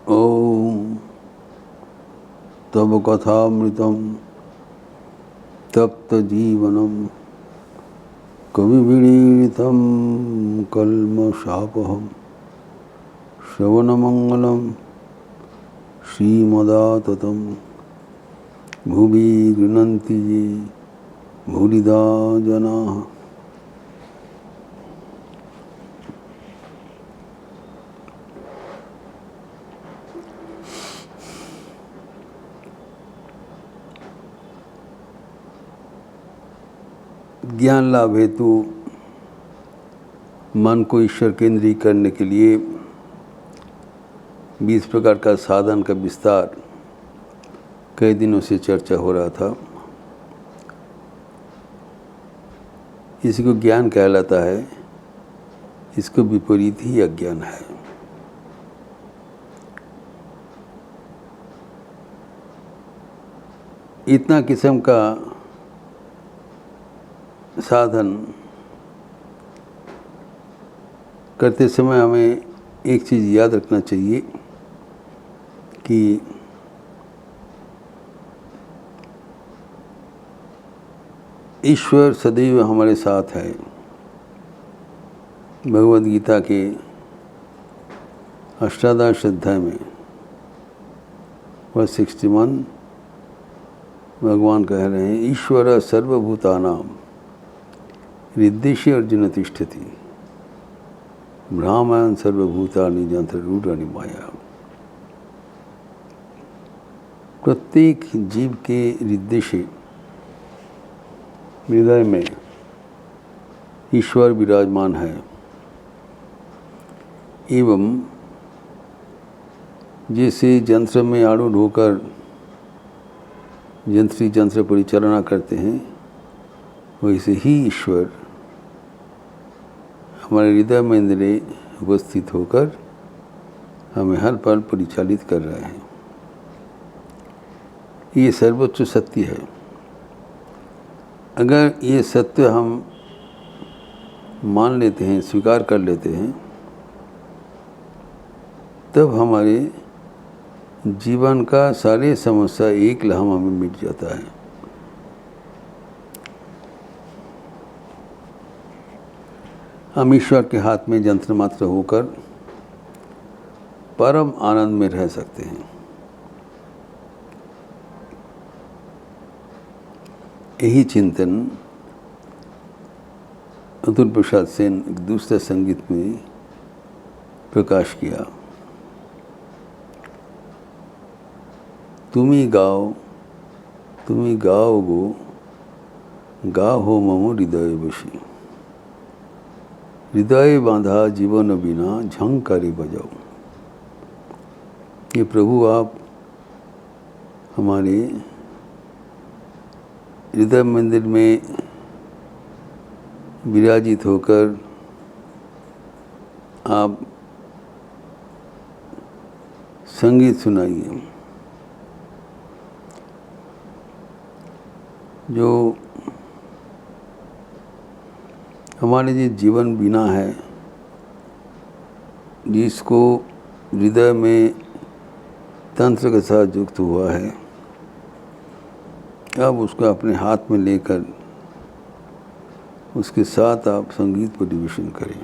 ओम तब कथामृतम तप्त जीवनम कविवीडितं कल्मषापहं श्रवणमंगलम श्रीमदाततं भुवि गृह्णन्ति ये भूरिदा जनाः। ज्ञान लाभ हेतु मन को ईश्वर केंद्रीय करने के लिए 20 प्रकार का साधन का विस्तार कई दिनों से चर्चा हो रहा था। इसी को ज्ञान कहलाता है, इसको विपरीत ही अज्ञान है। इतना किस्म का साधन करते समय हमें एक चीज़ याद रखना चाहिए कि ईश्वर सदैव हमारे साथ है। भगवद गीता के अष्टादश अध्याय में वर्ष 61 भगवान कह रहे हैं, ईश्वर सर्वभूतानां हृद्देशे अर्जुन तिष्ठति ब्राह्मण सर्वभूतानि यंत्ररूढ़ानि माया। प्रत्येक जीव के हृदय से हृदय में ईश्वर विराजमान है एवं जैसे यंत्र में आरूढ़ होकर यंत्र परिचालना करते हैं, वैसे ही ईश्वर हमारे हृदय में इंद्रिय उपस्थित होकर हमें हर पल परिचालित कर रहे हैं। ये सर्वोच्च सत्य है। अगर ये सत्य हम मान लेते हैं, स्वीकार कर लेते हैं, तब हमारे जीवन का सारे समस्या एक लम्हा में मिट जाता है। हम ईश्वर के हाथ में यंत्र मात्र होकर परम आनंद में रह सकते हैं। यही चिंतन अतुल प्रसाद सेन एक दूसरे संगीत में प्रकाश किया। तुम्ही गाओ गो गाहो मम हृदय बशी हृदय बांधा जीवन बिना झंकारी बजाओ। ये प्रभु आप हमारे हृदय मंदिर में विराजित होकर आप संगीत सुनाइए। जो हमारे जो जीवन बीना है, जिसको हृदय में तंत्र के साथ युक्त हुआ है, अब उसको अपने हाथ में लेकर उसके साथ आप संगीत परिवेशन करें,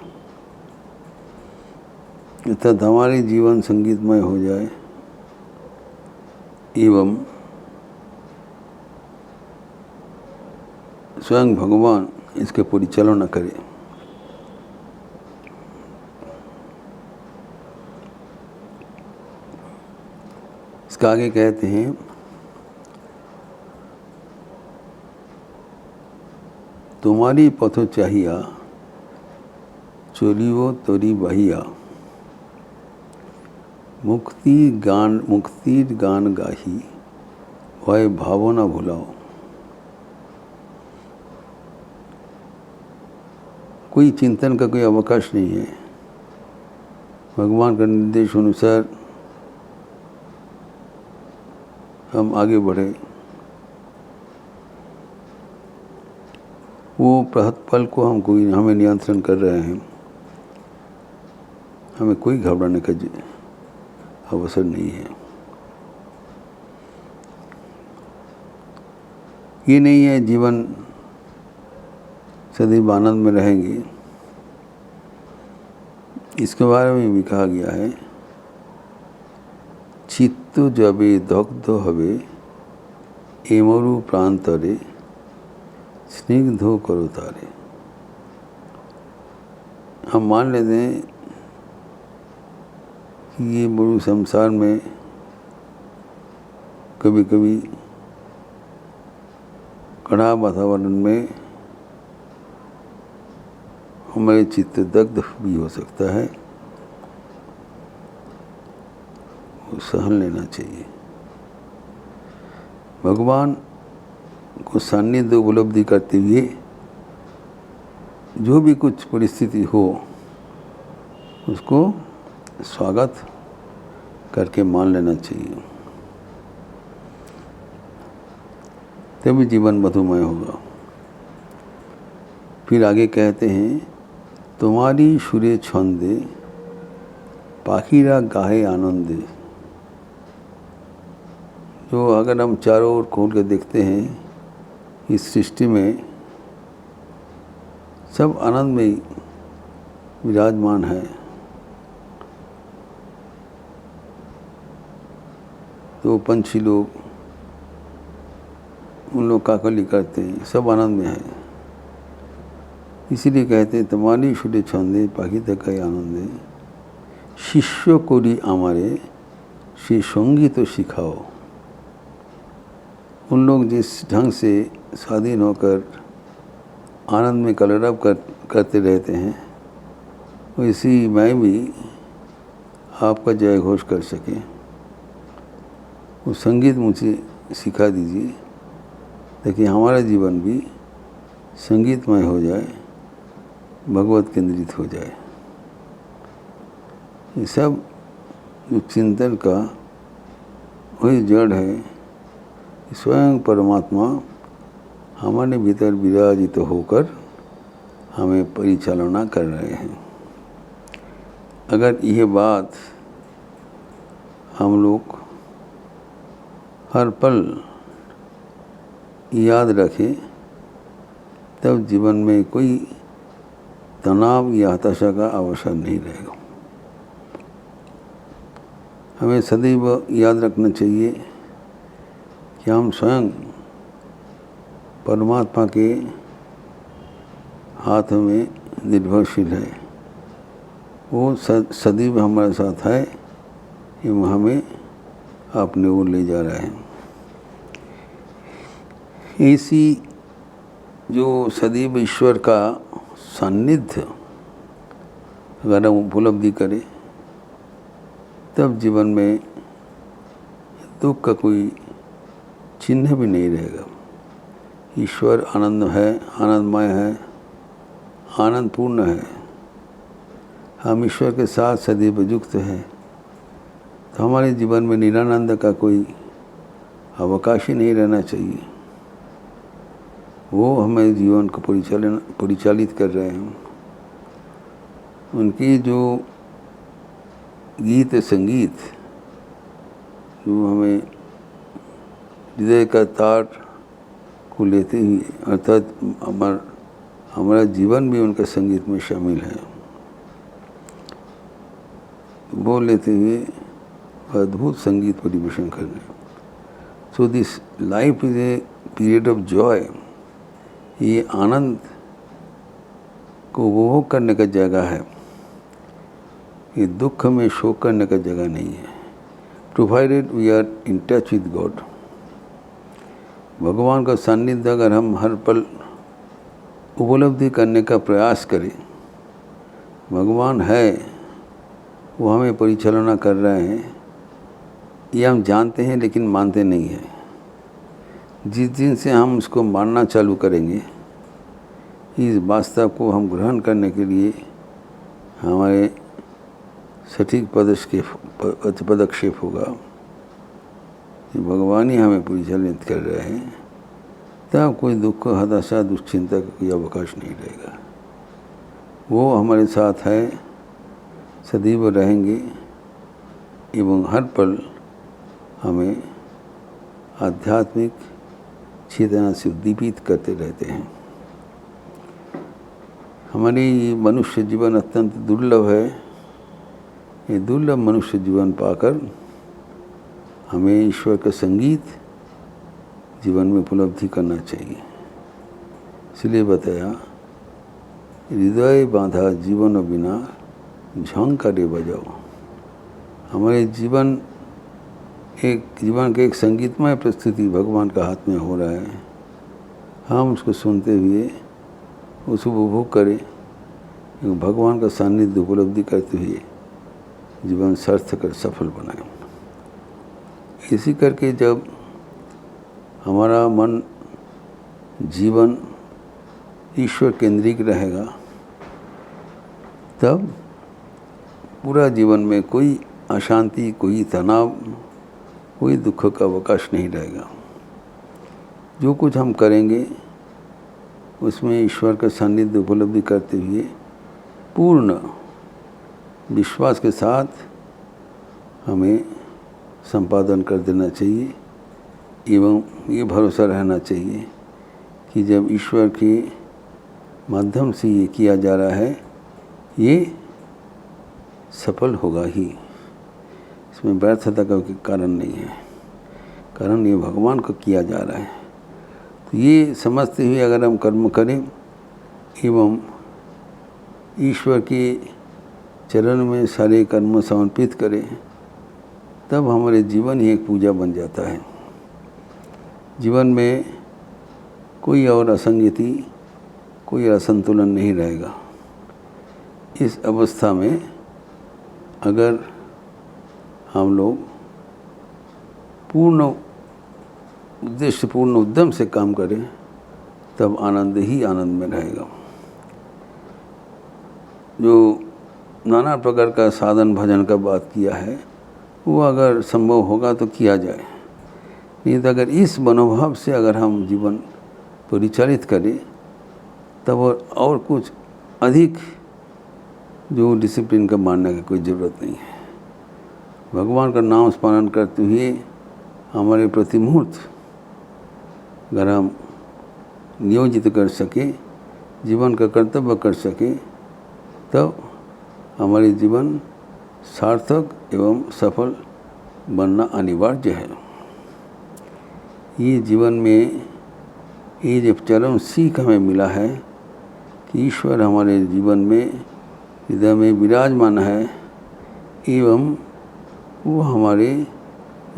अर्थात हमारे जीवन संगीतमय हो जाए एवं स्वयं भगवान इसके परिचालना करे। इसका आगे कहते हैं, तुम्हारी पथो चाहिया चोलियो तोरी बहिया मुक्तिर गान गाही भय भावना भुलाओ। कोई चिंतन का कोई अवकाश नहीं है। भगवान का निर्देश अनुसार हम आगे बढ़े। वो प्रहत पल को हमें नियंत्रण कर रहे हैं। हमें कोई घबराने का अवसर नहीं है। ये नहीं है जीवन सदैव आनंद में रहेंगे। इसके बारे में भी कहा गया है, चित्त जबे दग्ध हवे एमरु प्रांतरे स्निग्धो करो तारे। हम मान लेते हैं कि ये मरु संसार में कभी कभी कड़ा वातावरण में हमारे चित्त दग्ध भी हो सकता है, वो सहन लेना चाहिए। भगवान को सान्निध्य उपलब्धि करते हुए जो भी कुछ परिस्थिति हो उसको स्वागत करके मान लेना चाहिए, तभी जीवन मधुमय होगा। फिर आगे कहते हैं, तुम्हारी सुरे छंदे पाखीरा गाहे आनंदे। जो अगर हम चारों ओर खोल के देखते हैं, इस सृष्टि में सब आनंद में विराजमान है। तो पंछी लोग, उन लोग काकली करते हैं, सब आनंद में है। इसीलिए कहते हैं, तुम्हारी सुरे छंदे पाखी तक आनंदे शिष्य कोरी आमारे से संगीत सिखाओ। उन लोग जिस ढंग से स्वाधीन होकर आनंद में कलरव करते रहते हैं, वैसी मैं भी आपका जय घोष कर सके, वो संगीत मुझे सिखा दीजिए, ताकि हमारा जीवन भी संगीतमय हो जाए, भगवत केंद्रित हो जाए। ये सब जो चिंतन का वही जड़ है। स्वयं परमात्मा हमारे भीतर विराजित होकर हमें परिचालना कर रहे हैं। अगर यह बात हम लोग हर पल याद रखें, तब जीवन में कोई तनाव या हताशा का अवसर नहीं रहेगा। हमें सदैव याद रखना चाहिए कि हम स्वयं परमात्मा के हाथ में निर्भरशील है। वो सदैव हमारे साथ है, ये हमें अपने ओर ले जा रहे हैं। ऐसी जो सदैव ईश्वर का सान्निध्य अगर हम उपलब्धि करें, तब जीवन में दुख का कोई चिन्ह भी नहीं रहेगा। ईश्वर आनंद है, आनंदमय है, आनंदपूर्ण है। हम ईश्वर के साथ सदैव युक्त हैं, तो हमारे जीवन में निरानंद का कोई अवकाश ही नहीं रहना चाहिए। वो हमें जीवन को परिचालित कर रहे हैं। उनकी जो गीत संगीत जो हमें हृदय का तार को लेते ही, अर्थात हमारा जीवन भी उनका संगीत में शामिल है, वो लेते हुए अद्भुत संगीत परिवेशन करने। So this life is a period of Joy. ये आनंद को उपभोग करने का जगह है, ये दुख में शोक करने का जगह नहीं है। Provided we are in touch with God. भगवान का सान्निध्य अगर हम हर पल उपलब्धि करने का प्रयास करें, भगवान है, वो हमें परिचालना कर रहे हैं, ये हम जानते हैं लेकिन मानते नहीं हैं। जिस दिन से हम उसको मानना चालू करेंगे, इस वास्तव को हम ग्रहण करने के लिए हमारे सटीक पदक्षेप होगा कि भगवान ही हमें परिचालित कर रहे हैं, तब कोई दुख, हताशा, दुश्चिंता का कोई अवकाश नहीं रहेगा। वो हमारे साथ है, सदैव रहेंगे, एवं हर पल हमें आध्यात्मिक चेतना से उद्दीपित करते रहते हैं। हमारी मनुष्य जीवन अत्यंत दुर्लभ है। ये दुर्लभ मनुष्य जीवन पाकर हमें ईश्वर का संगीत जीवन में उपलब्धि करना चाहिए। इसलिए बताया, हृदय बांधा जीवन बिना झंकारे बजाओ। हमारे जीवन के एक संगीतमय प्रस्तुति भगवान का हाथ में हो रहा है। हम उसको सुनते हुए उसको उपभोग करें, भगवान का सानिध्य उपलब्धि करते हुए जीवन सार्थक और सफल बनाएं। इसी करके जब हमारा मन जीवन ईश्वर केंद्रित रहेगा, तब पूरा जीवन में कोई अशांति, कोई तनाव, कोई दुख का अवकाश नहीं रहेगा। जो कुछ हम करेंगे उसमें ईश्वर का सानिध्य उपलब्धि करते हुए पूर्ण विश्वास के साथ हमें संपादन कर देना चाहिए एवं ये भरोसा रहना चाहिए कि जब ईश्वर के माध्यम से ये किया जा रहा है, ये सफल होगा ही। इसमें व्यर्थता का कारण नहीं है, कारण ये भगवान को किया जा रहा है। तो ये समझते हुए अगर हम कर्म करें एवं ईश्वर के चरण में सारे कर्म समर्पित करें, तब हमारे जीवन ही एक पूजा बन जाता है। जीवन में कोई और असंगति, कोई असंतुलन नहीं रहेगा। इस अवस्था में अगर हम लोग पूर्ण उद्देश्य, पूर्ण उद्यम से काम करें, तब आनंद ही आनंद में रहेगा। जो नाना प्रकार का साधन भजन का बात किया है, वो अगर संभव होगा तो किया जाए, नहीं तो अगर इस मनोभाव से अगर हम जीवन परिचालित करें, तब और कुछ अधिक जो डिसिप्लिन का मानने की कोई ज़रूरत नहीं है। भगवान का नाम स्मरण करते हुए हमारे प्रति मुहूर्त अगर हम नियोजित कर सके, जीवन का कर्तव्य कर सके, तब हमारे जीवन सार्थक एवं सफल बनना अनिवार्य है। ये जीवन में ये जब चरम सीख हमें मिला है कि ईश्वर हमारे जीवन में हृदय में विराजमान है एवं वो हमारे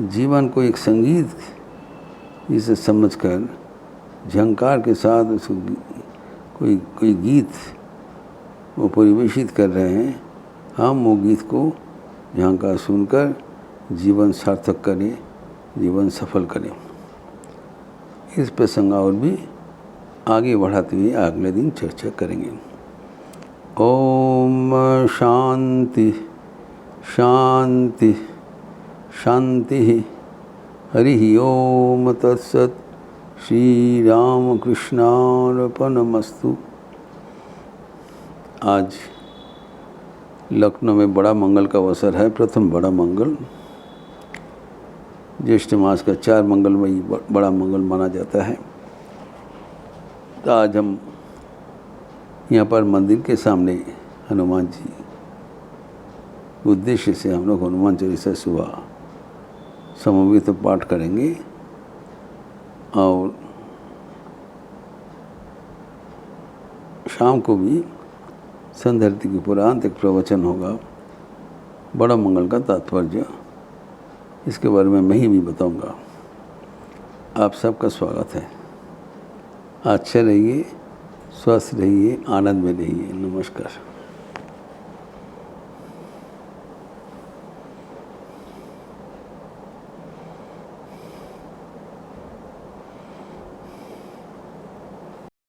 जीवन को एक संगीत जिसे समझकर झंकार के साथ उसको कोई गीत वो परिवेशित कर रहे हैं। हम वो गीत को झंकार सुनकर जीवन सार्थक करें, जीवन सफल करें। इस प्रसंग और भी आगे बढ़ाते हुए अगले दिन चर्चा करेंगे। ओम शांति शांति शांति। हरि ओम तत्सत। श्री राम कृष्णार्पणमस्तु। आज लखनऊ में बड़ा मंगल का अवसर है, प्रथम बड़ा मंगल। ज्येष्ठ मास का 4 मंगलमयी बड़ा मंगल माना जाता है। तो आज हम यहाँ पर मंदिर के सामने हनुमान जी उद्देश्य से हम लोग हनुमान चालीसा सुबह समवेत पाठ करेंगे और शाम को भी संधरती के पुराण एक प्रवचन होगा, बड़ा मंगल का तात्पर्य। इसके बारे में मैं ही भी बताऊंगा। आप सबका स्वागत है। अच्छे रहिए, स्वस्थ रहिए, आनंद में रहिए। नमस्कार।